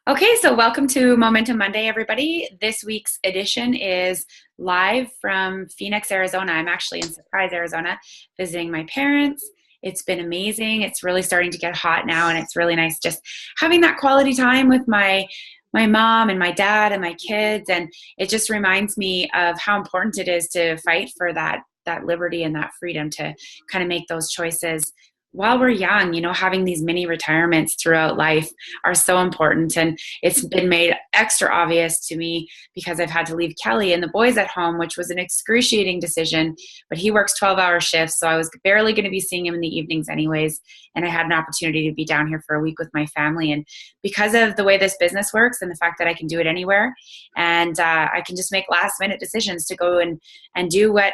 Okay, so welcome to Momentum Monday, everybody. This week's edition is live from Phoenix, Arizona. I'm actually in Surprise, Arizona, visiting my parents. It's been amazing. It's really starting to get hot now, and it's really nice just having that quality time with my mom and my dad and my kids. And it just reminds me of how important it is to fight for that liberty and that freedom to kind of make those choices while we're young. Having these mini retirements throughout life are so important. And it's been made extra obvious to me because I've had to leave Kelly and the boys at home, which was an excruciating decision. But he works 12-hour shifts, so I was barely going to be seeing him in the evenings anyways. And I had an opportunity to be down here for a week with my family. And because of the way this business works and the fact that I can do it anywhere, and I can just make last minute decisions to go and do what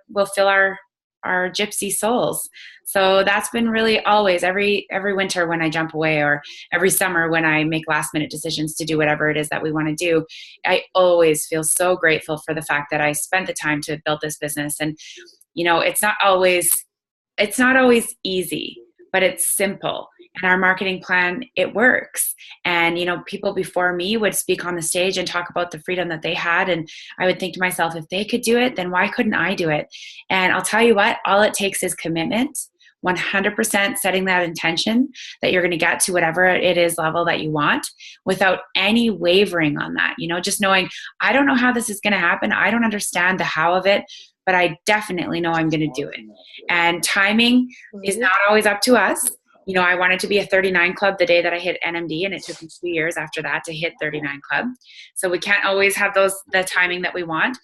will fill our gypsy souls. So that's been really always every winter when I jump away, or every summer when I make last minute decisions to do whatever it is that we want to do. I always feel so grateful for the fact that I spent the time to build this business. And it's not always easy, but it's simple. And our marketing plan, it works. And, people before me would speak on the stage and talk about the freedom that they had. And I would think to myself, if they could do it, then why couldn't I do it? And I'll tell you what, all it takes is commitment, 100% setting that intention that you're going to get to whatever it is level that you want without any wavering on that. Just knowing, I don't know how this is going to happen. I don't understand the how of it, but I definitely know I'm going to do it. And timing is not always up to us. I wanted to be a 39 club the day that I hit NMD, and it took me 2 years after that to hit 39 club. So we can't always have the timing that we want.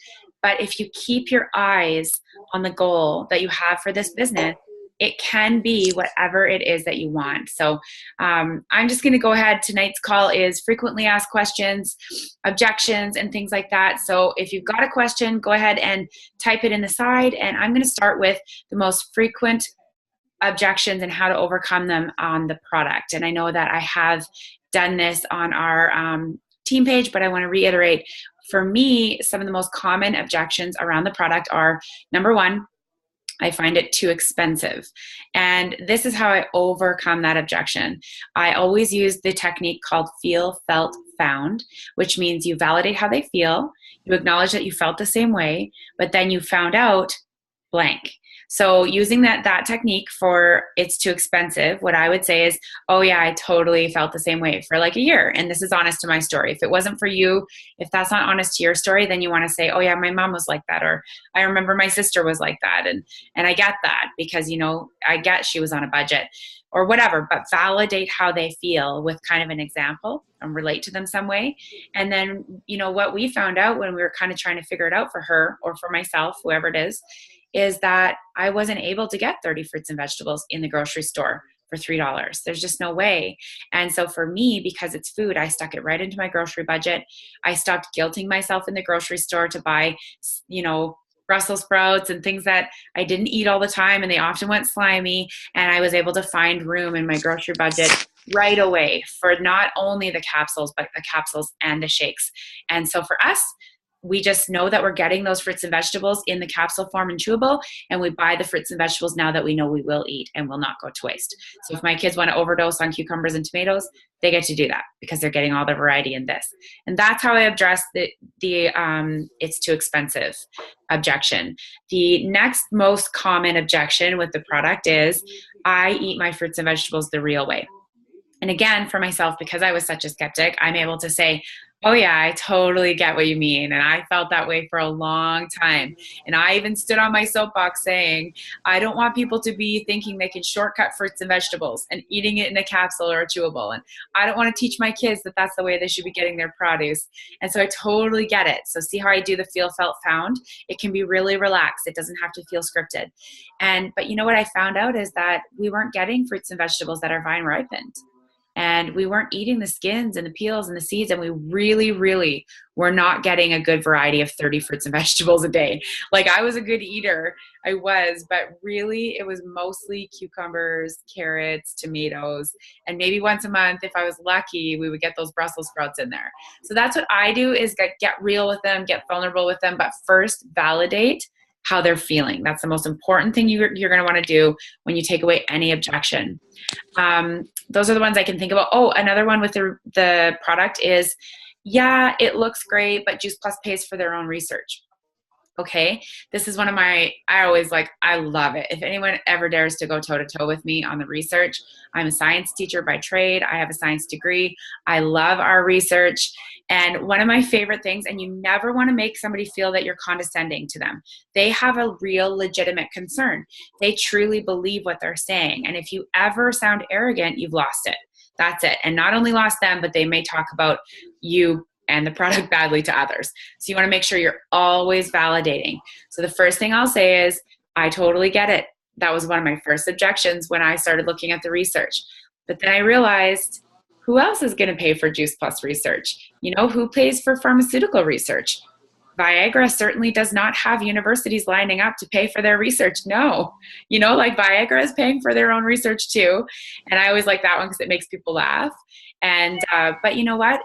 But if you keep your eyes on the goal that you have for this business, it can be whatever it is that you want. So I'm just going to go ahead. Tonight's call is frequently asked questions, objections, and things like that. So if you've got a question, go ahead and type it in the side. And I'm going to start with the most frequent objections and how to overcome them on the product. And I know that I have done this on our team page, but I want to reiterate, for me, some of the most common objections around the product are, number one, I find it too expensive. And this is how I overcome that objection. I always use the technique called feel, felt, found, which means you validate how they feel, you acknowledge that you felt the same way, but then you found out blank. So using that technique for it's too expensive, what I would say is, oh yeah, I totally felt the same way for like a year. And this is honest to my story. If it wasn't for you, if that's not honest to your story, then you want to say, oh yeah, my mom was like that. Or I remember my sister was like that. And I get that because, I get she was on a budget or whatever, but validate how they feel with kind of an example and relate to them some way. And then, what we found out when we were kind of trying to figure it out for her or for myself, whoever it is that I wasn't able to get 30 fruits and vegetables in the grocery store for $3. There's just no way. And so for me, because it's food, I stuck it right into my grocery budget. I stopped guilting myself in the grocery store to buy, Brussels sprouts and things that I didn't eat all the time, and they often went slimy. And I was able to find room in my grocery budget right away for not only the capsules, but the capsules and the shakes. And so for us, we just know that we're getting those fruits and vegetables in the capsule form and chewable, and we buy the fruits and vegetables now that we know we will eat and will not go to waste. So if my kids want to overdose on cucumbers and tomatoes, they get to do that because they're getting all the variety in this. And that's how I address the it's too expensive objection. The next most common objection with the product is, I eat my fruits and vegetables the real way. And again, for myself, because I was such a skeptic, I'm able to say, oh yeah, I totally get what you mean. And I felt that way for a long time. And I even stood on my soapbox saying, I don't want people to be thinking they can shortcut fruits and vegetables and eating it in a capsule or a chewable. And I don't want to teach my kids that that's the way they should be getting their produce. And so I totally get it. So see how I do the feel, felt, found? It can be really relaxed. It doesn't have to feel scripted. But you know what I found out is that we weren't getting fruits and vegetables that are vine ripened. And we weren't eating the skins and the peels and the seeds. And we really, really were not getting a good variety of 30 fruits and vegetables a day. Like, I was a good eater. I was, but really it was mostly cucumbers, carrots, tomatoes, and maybe once a month, if I was lucky, we would get those Brussels sprouts in there. So that's what I do, is get real with them, get vulnerable with them, but first validate how they're feeling. That's the most important thing you're going to want to do when you take away any objection. Those are the ones I can think about. Oh, another one with the product is, yeah, it looks great, but Juice Plus pays for their own research. Okay, this is one of my, I love it. If anyone ever dares to go toe to toe with me on the research, I'm a science teacher by trade. I have a science degree. I love our research. And one of my favorite things, and you never want to make somebody feel that you're condescending to them. They have a real legitimate concern. They truly believe what they're saying. And if you ever sound arrogant, you've lost it. That's it. And not only lost them, but they may talk about you and the product badly to others. So you want to make sure you're always validating. So the first thing I'll say is, I totally get it. That was one of my first objections when I started looking at the research. But then I realized, who else is going to pay for Juice Plus research? You know, who pays for pharmaceutical research? Viagra certainly does not have universities lining up to pay for their research. No, you know, like Viagra is paying for their own research too. And I always like that one because it makes people laugh. And, but you know what?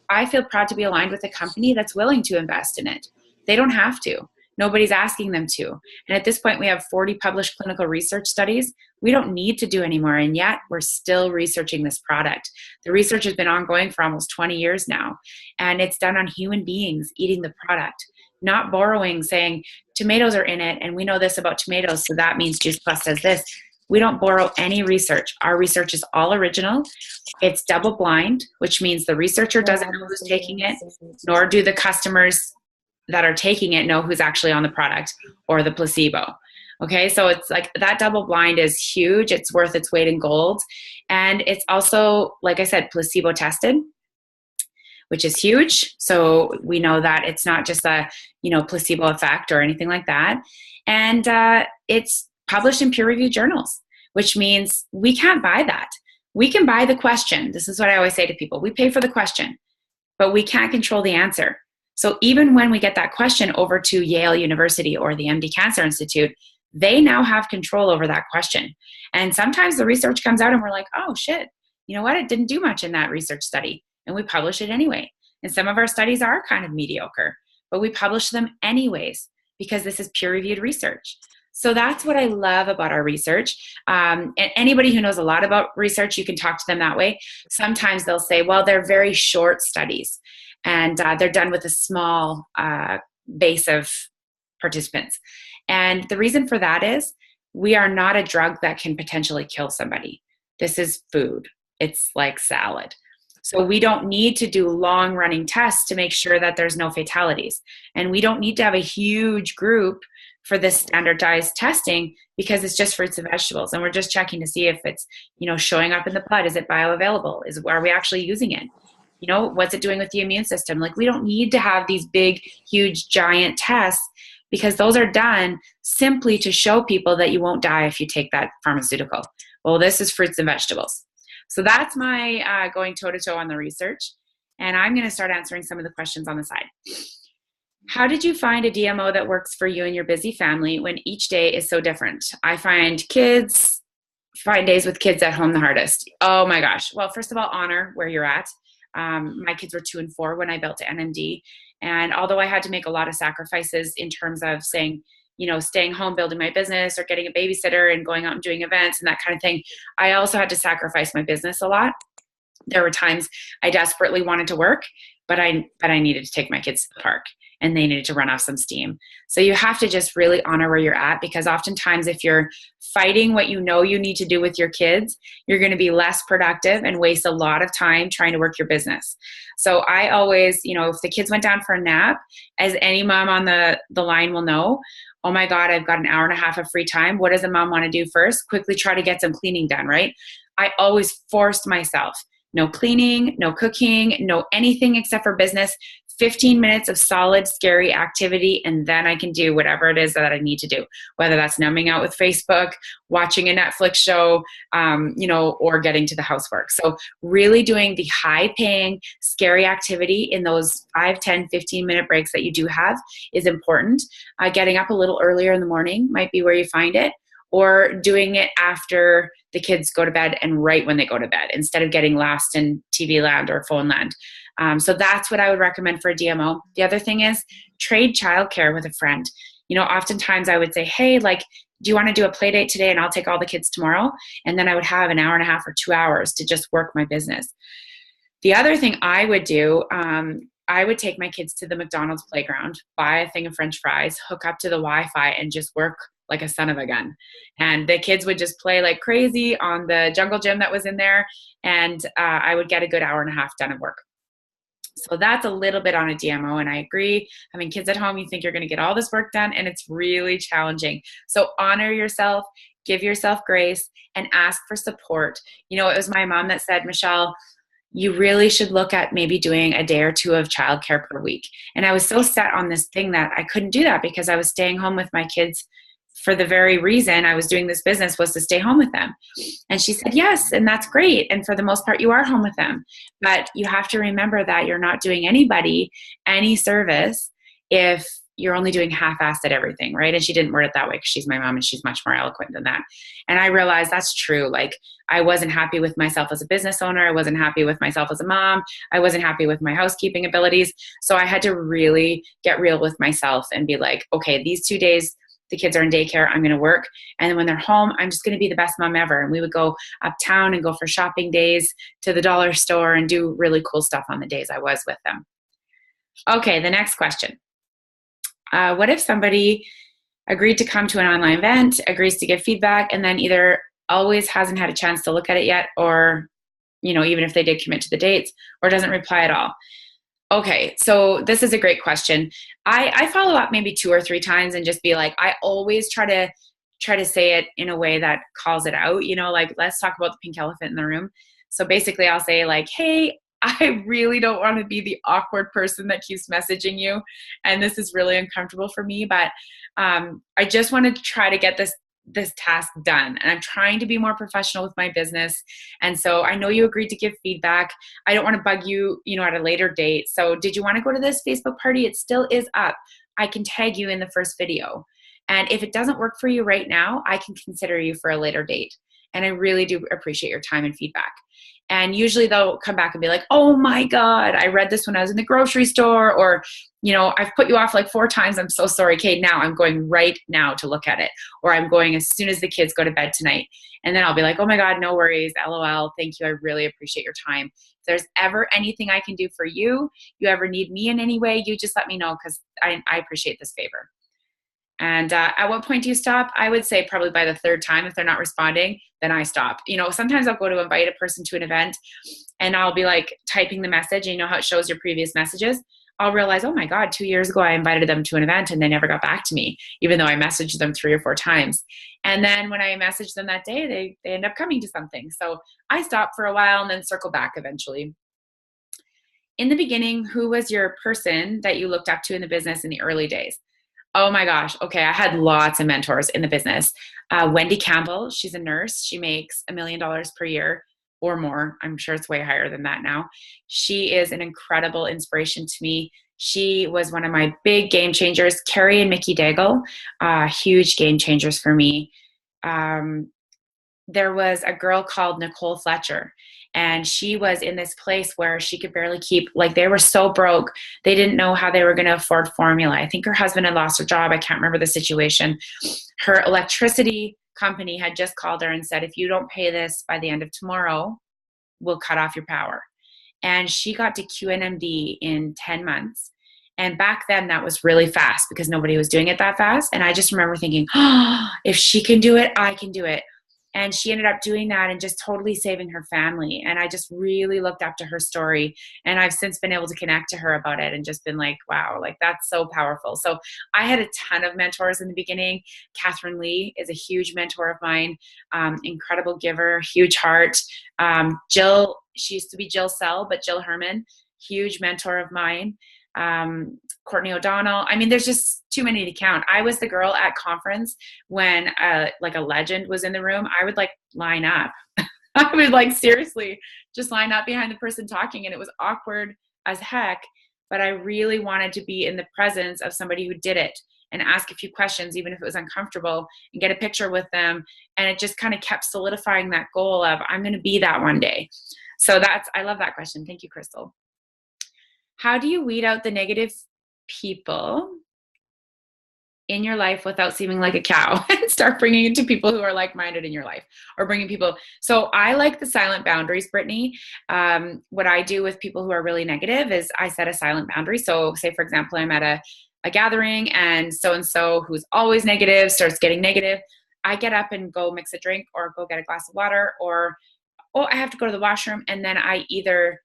I feel proud to be aligned with a company that's willing to invest in it. They don't have to. Nobody's asking them to. And at this point, we have 40 published clinical research studies. We don't need to do anymore. And yet we're still researching this product. The research has been ongoing for almost 20 years now. And it's done on human beings eating the product, not borrowing, saying tomatoes are in it. And we know this about tomatoes. So that means Juice Plus does this. We don't borrow any research. Our research is all original. It's double blind, which means the researcher doesn't know who's taking it, nor do the customers that are taking it know who's actually on the product or the placebo. Okay, so it's like that double blind is huge. It's worth its weight in gold. And it's also, like I said, placebo tested, which is huge. So we know that it's not just a, placebo effect or anything like that. And it's published in peer-reviewed journals, which means we can't buy that. We can buy the question. This is what I always say to people. We pay for the question, but we can't control the answer. So even when we get that question over to Yale University or the MD Cancer Institute, they now have control over that question. And sometimes the research comes out and we're like, oh shit, you know what? It didn't do much in that research study. And we publish it anyway. And some of our studies are kind of mediocre, but we publish them anyways because this is peer-reviewed research. So that's what I love about our research. And anybody who knows a lot about research, you can talk to them that way. Sometimes they'll say, well, they're very short studies and they're done with a small base of participants. And the reason for that is we are not a drug that can potentially kill somebody. This is food. It's like salad. So we don't need to do long running tests to make sure that there's no fatalities. And we don't need to have a huge group for this standardized testing because it's just fruits and vegetables. And we're just checking to see if it's, showing up in the blood. Is it bioavailable? Are we actually using it? What's it doing with the immune system? Like, we don't need to have these big, huge, giant tests because those are done simply to show people that you won't die if you take that pharmaceutical. Well, this is fruits and vegetables. So that's my going toe-to-toe on the research. And I'm going to start answering some of the questions on the side. How did you find a DMO that works for you and your busy family when each day is so different? I find days with kids at home the hardest. Oh my gosh. Well, first of all, honor where you're at. My kids were 2 and 4 when I built NMD. And although I had to make a lot of sacrifices in terms of saying, staying home, building my business or getting a babysitter and going out and doing events and that kind of thing, I also had to sacrifice my business a lot. There were times I desperately wanted to work, but I needed to take my kids to the park and they needed to run off some steam. So you have to just really honor where you're at, because oftentimes if you're fighting what you need to do with your kids, you're going to be less productive and waste a lot of time trying to work your business. So I always, if the kids went down for a nap, as any mom on the line will know, oh my God, I've got an hour and a half of free time. What does a mom want to do first? Quickly try to get some cleaning done, right? I always forced myself. No cleaning, no cooking, no anything except for business. 15 minutes of solid, scary activity, and then I can do whatever it is that I need to do, whether that's numbing out with Facebook, watching a Netflix show, or getting to the housework. So really doing the high-paying, scary activity in those 5, 10, 15-minute breaks that you do have is important. Getting up a little earlier in the morning might be where you find it, or doing it after the kids go to bed and right when they go to bed, instead of getting lost in TV land or phone land. So that's what I would recommend for a DMO. The other thing is trade childcare with a friend. oftentimes I would say, hey, like, do you want to do a play date today? And I'll take all the kids tomorrow. And then I would have an hour and a half or 2 hours to just work my business. The other thing I would do, I would take my kids to the McDonald's playground, buy a thing of French fries, hook up to the Wi-Fi, and just work like a son of a gun. And the kids would just play like crazy on the jungle gym that was in there. And I would get a good hour and a half done of work. So that's a little bit on a DMO. And I agree, having kids at home, you think you're going to get all this work done, and it's really challenging. So honor yourself, give yourself grace, and ask for support. It was my mom that said, Michelle, you really should look at maybe doing a day or two of childcare per week. And I was so set on this thing that I couldn't do that because I was staying home with my kids for the very reason I was doing this business, was to stay home with them. And she said, yes, and that's great. And for the most part, you are home with them. But you have to remember that you're not doing anybody any service if you're only doing half-assed at everything, right? And she didn't word it that way because she's my mom and she's much more eloquent than that. And I realized that's true. Like, I wasn't happy with myself as a business owner. I wasn't happy with myself as a mom. I wasn't happy with my housekeeping abilities. So I had to really get real with myself and be like, okay, these 2 days, the kids are in daycare, I'm going to work. And then when they're home, I'm just going to be the best mom ever. And we would go uptown and go for shopping days to the dollar store and do really cool stuff on the days I was with them. Okay, the next question. What if somebody agreed to come to an online event, agrees to give feedback, and then either always hasn't had a chance to look at it yet, or, even if they did commit to the dates, or doesn't reply at all? Okay, so this is a great question. I follow up maybe 2 or 3 times and just be like, I always try to say it in a way that calls it out, like, let's talk about the pink elephant in the room. So basically I'll say like, hey, I really don't want to be the awkward person that keeps messaging you, and this is really uncomfortable for me, but I just want to try to get this task done. And I'm trying to be more professional with my business. And so I know you agreed to give feedback. I don't want to bug you, at a later date. So did you want to go to this Facebook party? It still is up. I can tag you in the first video. And if it doesn't work for you right now, I can consider you for a later date. And I really do appreciate your time and feedback. And usually they'll come back and be like, oh my God, I read this when I was in the grocery store, or, I've put you off like 4 times. I'm so sorry, Kate. Now I'm going right now to look at it. Or I'm going as soon as the kids go to bed tonight. And then I'll be like, oh my God, no worries. LOL. Thank you. I really appreciate your time. If there's ever anything I can do for you, you ever need me in any way, you just let me know, because I appreciate this favor. And at what point do you stop? I would say probably by the 3rd time. If they're not responding, then I stop. Sometimes I'll go to invite a person to an event and I'll be like typing the message, and how it shows your previous messages. I'll realize, oh my God, 2 years ago I invited them to an event and they never got back to me, even though I messaged them 3 or 4 times. And then when I messaged them that day, they end up coming to something. So I stop for a while and then circle back eventually. In the beginning, who was your person that you looked up to in the business in the early days? Oh my gosh. Okay. I had lots of mentors in the business. Wendy Campbell, she's a nurse. She makes $1 million per year or more. I'm sure it's way higher than that now. She is an incredible inspiration to me. She was one of my big game changers. Carrie and Mickey Daigle, huge game changers for me. There was a girl called Nicole Fletcher, and she was in this place where she could barely keep, like, they were so broke. They didn't know how they were going to afford formula. I think her husband had lost her job. I can't remember the situation. Her electricity company had just called her and said, if you don't pay this by the end of tomorrow, we'll cut off your power. And she got to QNMD in 10 months. And back then that was really fast because nobody was doing it that fast. And I just remember thinking, oh, if she can do it, I can do it. And she ended up doing that and just totally saving her family. And I just really looked up to her story. And I've since been able to connect to her about it and just been like, wow, like, that's so powerful. So I had a ton of mentors in the beginning. Catherine Lee is a huge mentor of mine, incredible giver, huge heart. Jill, she used to be Jill Sell, but Jill Herman, huge mentor of mine. Courtney O'Donnell. I mean, there's just too many to count. I was the girl at conference when like a legend was in the room. I would like line up. I would like seriously just line up behind the person talking, and it was awkward as heck, but I really wanted to be in the presence of somebody who did it and ask a few questions, even if it was uncomfortable, and get a picture with them. And it just kind of kept solidifying that goal of, I'm going to be that one day. So I love that question. Thank you, Crystal. How do you weed out the negative people in your life without seeming like a cow and start bringing it to people who are like-minded in your life, or bringing people. So I like the silent boundaries, Brittany. What I do with people who are really negative is I set a silent boundary. So say, for example, I'm at a gathering and so who's always negative starts getting negative. I get up and go mix a drink or go get a glass of water, or, oh, I have to go to the washroom. And then I either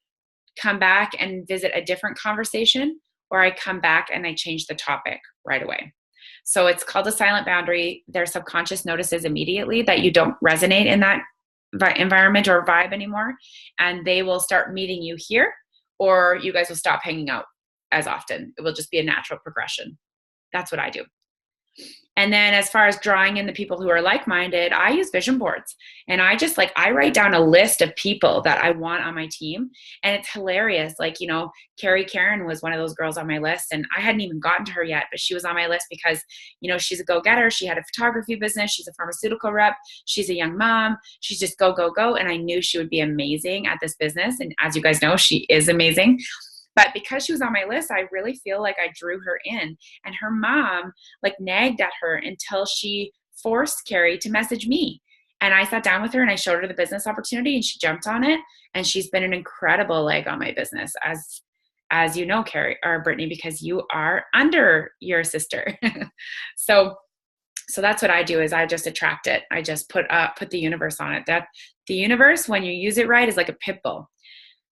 come back and visit a different conversation, or I come back and I change the topic right away. So it's called a silent boundary. Their subconscious notices immediately that you don't resonate in that environment or vibe anymore, and they will start meeting you here, or you guys will stop hanging out as often. It will just be a natural progression. That's what I do. And then as far as drawing in the people who are like-minded, I use vision boards, and I write down a list of people that I want on my team. And it's hilarious. Like, Carrie Karen was one of those girls on my list, and I hadn't even gotten to her yet, but she was on my list because, she's a go-getter. She had a photography business. She's a pharmaceutical rep. She's a young mom. She's just go, go, go. And I knew she would be amazing at this business. And as you guys know, she is amazing. But because she was on my list, I really feel like I drew her in. And her mom nagged at her until she forced Carrie to message me. And I sat down with her and I showed her the business opportunity, and she jumped on it. And she's been an incredible leg on my business, as you know, Carrie or Brittany, because you are under your sister. So that's what I do, is I just attract it. I just put the universe on it. That the universe, when you use it right, is like a pit bull.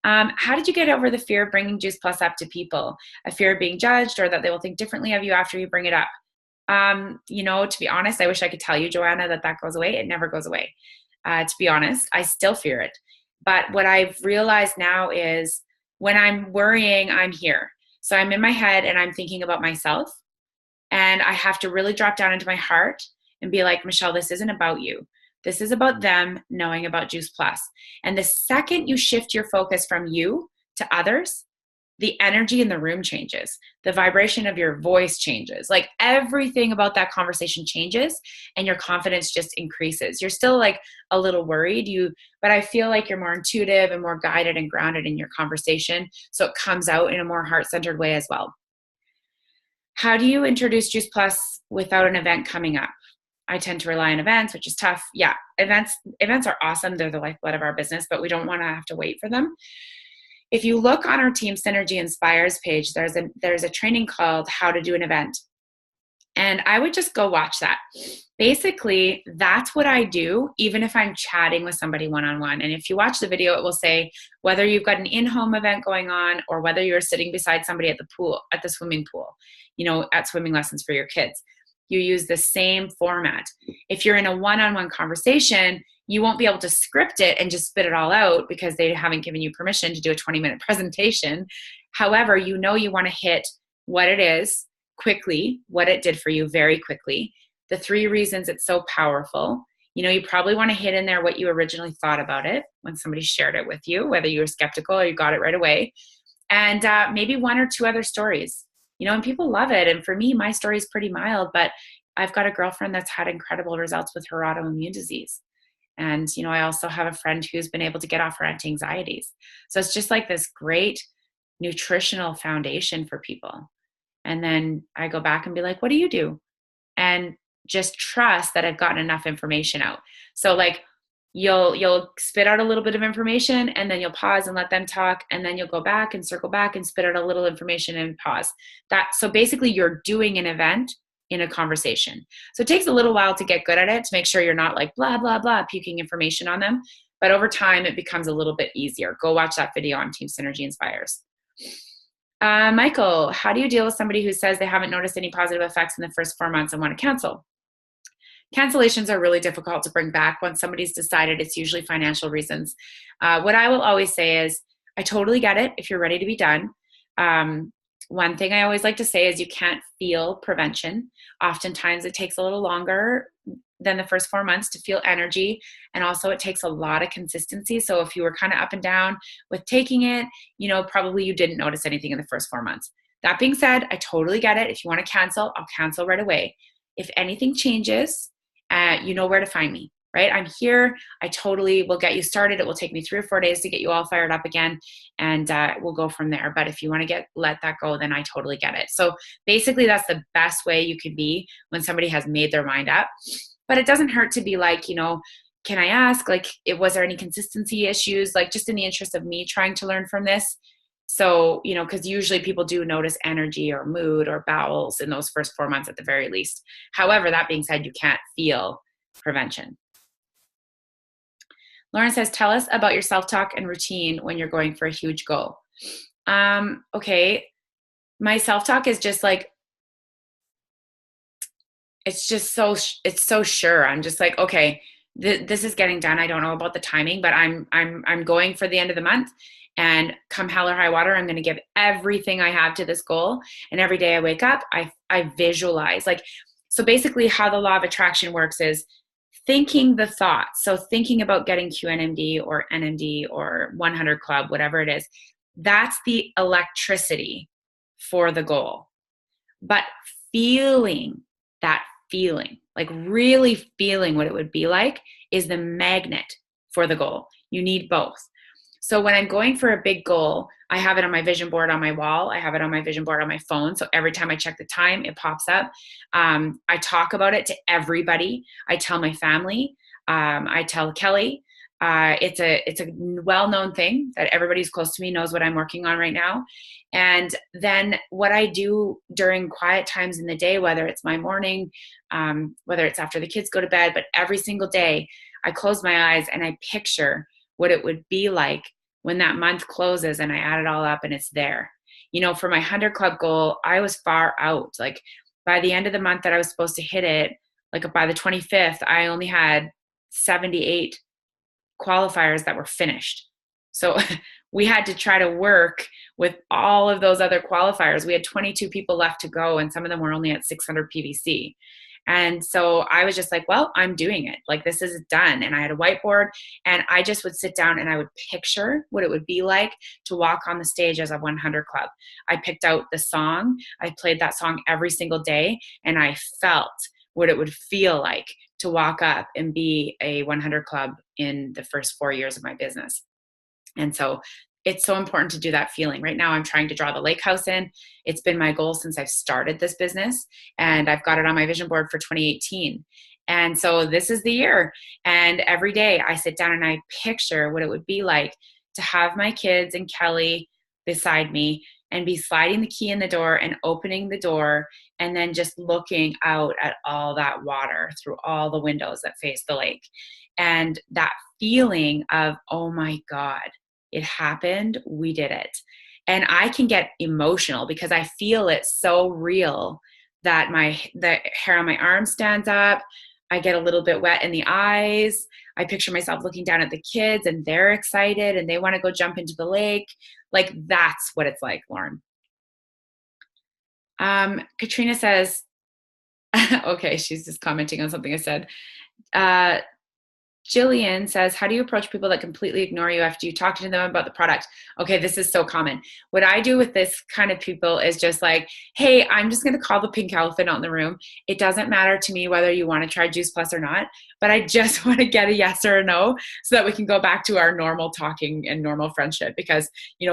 How did you get over the fear of bringing Juice Plus up to people? A fear of being judged, or that they will think differently of you after you bring it up? To be honest, I wish I could tell you, Joanna, that goes away. It never goes away. To be honest, I still fear it. But what I've realized now is when I'm worrying, I'm here. So I'm in my head and I'm thinking about myself, and I have to really drop down into my heart and be like, Michelle, this isn't about you. This is about them knowing about Juice Plus. And the second you shift your focus from you to others, the energy in the room changes. The vibration of your voice changes. Everything about that conversation changes, and your confidence just increases. You're still a little worried, but I feel like you're more intuitive and more guided and grounded in your conversation. So it comes out in a more heart-centered way as well. How do you introduce Juice Plus without an event coming up? I tend to rely on events, which is tough. Yeah, events are awesome. They're the lifeblood of our business, but we don't want to have to wait for them. If you look on our Team Synergy Inspires page, there's a training called How to Do an Event. And I would just go watch that. Basically, that's what I do, even if I'm chatting with somebody one-on-one. And if you watch the video, it will say whether you've got an in-home event going on, or whether you're sitting beside somebody at the swimming pool, at swimming lessons for your kids. You use the same format. If you're in a one-on-one conversation, you won't be able to script it and just spit it all out because they haven't given you permission to do a 20-minute presentation. However, you want to hit what it is quickly, what it did for you very quickly, the 3 reasons it's so powerful. You probably want to hit in there what you originally thought about it when somebody shared it with you, whether you were skeptical or you got it right away, and maybe 1 or 2 other stories. And people love it. And for me, my story is pretty mild, but I've got a girlfriend that's had incredible results with her autoimmune disease. And, I also have a friend who's been able to get off her anti-anxieties. So it's just this great nutritional foundation for people. And then I go back and be like, what do you do? And just trust that I've gotten enough information out. So you'll spit out a little bit of information, and then you'll pause and let them talk, and then you'll go back and circle back and spit out a little information and pause. So basically you're doing an event in a conversation. So it takes a little while to get good at it, to make sure you're not blah, blah, blah, puking information on them. But over time, it becomes a little bit easier. Go watch that video on Team Synergy Inspires. Michael, how do you deal with somebody who says they haven't noticed any positive effects in the first 4 months and want to cancel? Cancellations are really difficult to bring back. Once somebody's decided, it's usually financial reasons. What I will always say is, I totally get it if you're ready to be done. One thing I always like to say is you can't feel prevention. Oftentimes it takes a little longer than the first 4 months to feel energy. And also it takes a lot of consistency. So if you were kind of up and down with taking it, probably you didn't notice anything in the first 4 months. That being said, I totally get it. If you want to cancel, I'll cancel right away. If anything changes, you know where to find me. right? I'm here. I totally will get you started. It will take me 3 or 4 days to get you all fired up again, and we'll go from there. But if you want to let that go, then I totally get it. So basically, that's the best way you can be when somebody has made their mind up. But it doesn't hurt to be like, can I ask, like, was there any consistency issues? Like, just in the interest of me trying to learn from this. So, because usually people do notice energy or mood or bowels in those first 4 months at the very least. However, that being said, you can't feel prevention. Lauren says, tell us about your self-talk and routine when you're going for a huge goal. Okay. My self-talk is just like, it's so sure. I'm just like, okay, this is getting done. I don't know about the timing, but I'm going for the end of the month, and come hell or high water, I'm going to give everything I have to this goal. And every day I wake up, I visualize, like, so basically how the law of attraction works is thinking the thought. So thinking about getting QNMD or NMD or 100 Club, whatever it is, that's the electricity for the goal. But feeling that feeling, like really feeling what it would be like, is the magnet for the goal. You need both. So when I'm going for a big goal, I have it on my vision board on my wall. I have it on my vision board on my phone. So every time I check the time, it pops up. I talk about it to everybody. I tell my family. I tell Kelly. It's a well-known thing that everybody who's close to me knows what I'm working on right now. And then what I do during quiet times in the day, whether it's my morning, whether it's after the kids go to bed, but every single day, I close my eyes and I picture what it would be like when that month closes and I add it all up and it's there. For my 100 Club goal, I was far out. Like by the end of the month that I was supposed to hit it, like by the 25th, I only had 78 qualifiers that were finished. So we had to try to work with all of those other qualifiers. We had 22 people left to go, and some of them were only at 600 PVC. And so I was just like, well, I'm doing it. Like, this is done. And I had a whiteboard, and I just would sit down and I would picture what it would be like to walk on the stage as a 100 Club. I picked out the song. I played that song every single day, and I felt what it would feel like to walk up and be a 100 Club in the first 4 years of my business. And so it's so important to do that feeling. Right now, I'm trying to draw the lake house in. It's been my goal since I've started this business, and I've got it on my vision board for 2018. And so this is the year. And every day I sit down and I picture what it would be like to have my kids and Kelly beside me and be sliding the key in the door and opening the door and then just looking out at all that water through all the windows that face the lake. And that feeling of, oh my God, it happened, we did it. And I can get emotional because I feel it so real that the hair on my arm stands up. I get a little bit wet in the eyes. I picture myself looking down at the kids and they're excited and they want to go jump into the lake. Like, that's what it's like, Lauren. Katrina says, okay, she's just commenting on something I said. Jillian says, how do you approach people that completely ignore you after you talk to them about the product? Okay, this is so common. What I do with this kind of people is just like, hey, I'm just going to call the pink elephant out in the room. It doesn't matter to me whether you want to try Juice Plus or not, but I just want to get a yes or a no so that we can go back to our normal talking and normal friendship because,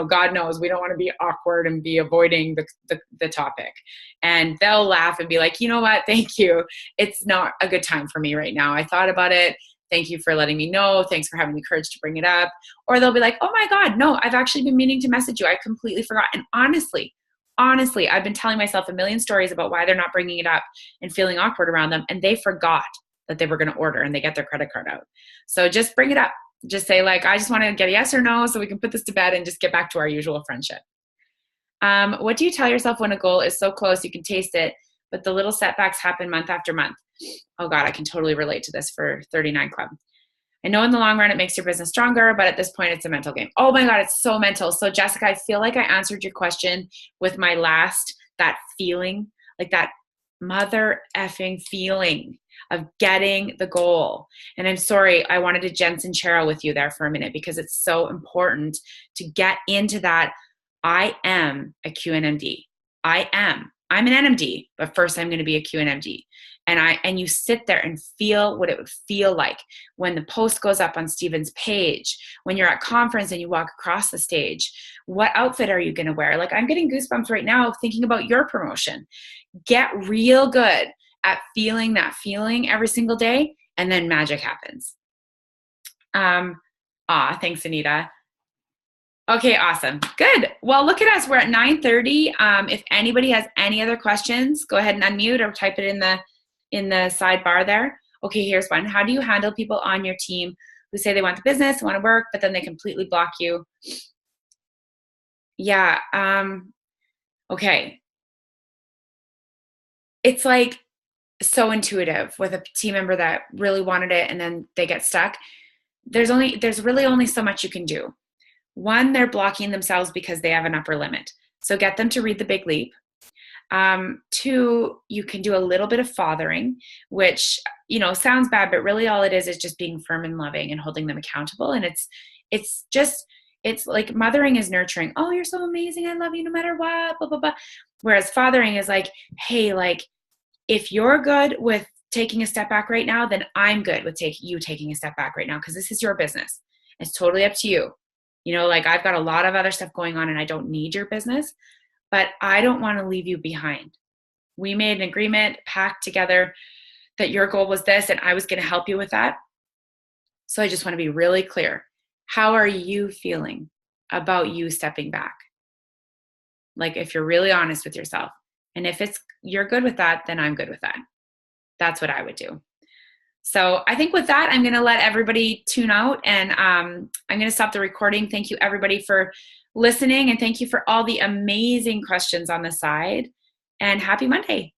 God knows we don't want to be awkward and be avoiding the topic. And they'll laugh and be like, you know what? Thank you. It's not a good time for me right now. I thought about it. Thank you for letting me know. Thanks for having the courage to bring it up. Or they'll be like, oh my God, no, I've actually been meaning to message you. I completely forgot. And honestly, I've been telling myself a million stories about why they're not bringing it up and feeling awkward around them. And they forgot that they were going to order and they get their credit card out. So just bring it up. Just say like, I just want to get a yes or no so we can put this to bed and just get back to our usual friendship. What do you tell yourself when a goal is so close you can taste it, but the little setbacks happen month after month? Oh God, I can totally relate to this for 39 Club. I know in the long run it makes your business stronger, but at this point it's a mental game. Oh my God, it's so mental. So Jessica, I feel like I answered your question with my last, that feeling, like that mother effing feeling of getting the goal. And I'm sorry, I wanted to Jensen Chero with you there for a minute because it's so important to get into that. I am a QNMD. I'm an NMD, but first I'm going to be a QNMD. and you sit there and feel what it would feel like when the post goes up on Stephen's page, when you're at conference and you walk across the stage. What outfit are you going to wear? Like, I'm getting goosebumps right now thinking about your promotion. Get real good at feeling that feeling every single day, and then magic happens. Thanks, Anita. Okay, awesome. Good. Well, look at us. We're at 9:30. If anybody has any other questions, go ahead and unmute or type it in the sidebar there. Okay, here's one. How do you handle people on your team who say they want the business, want to work, but then they completely block you? Yeah. Okay. It's like so intuitive with a team member that really wanted it and then they get stuck. There's really only so much you can do. One, they're blocking themselves because they have an upper limit. So get them to read The Big Leap. Two, you can do a little bit of fathering, which, sounds bad, but really all it is just being firm and loving and holding them accountable. And it's like mothering is nurturing. Oh, you're so amazing. I love you no matter what, blah, blah, blah. Whereas fathering is like, hey, like, if you're good with taking a step back right now, then I'm good with you taking a step back right now, because this is your business. It's totally up to you. Like, I've got a lot of other stuff going on and I don't need your business, but I don't want to leave you behind. We made an agreement, pact together that your goal was this and I was going to help you with that. So I just want to be really clear. How are you feeling about you stepping back? Like, if you're really honest with yourself, and if you're good with that, then I'm good with that. That's what I would do. So I think with that, I'm going to let everybody tune out, and I'm going to stop the recording. Thank you, everybody, for listening, and thank you for all the amazing questions on the side, and happy Monday.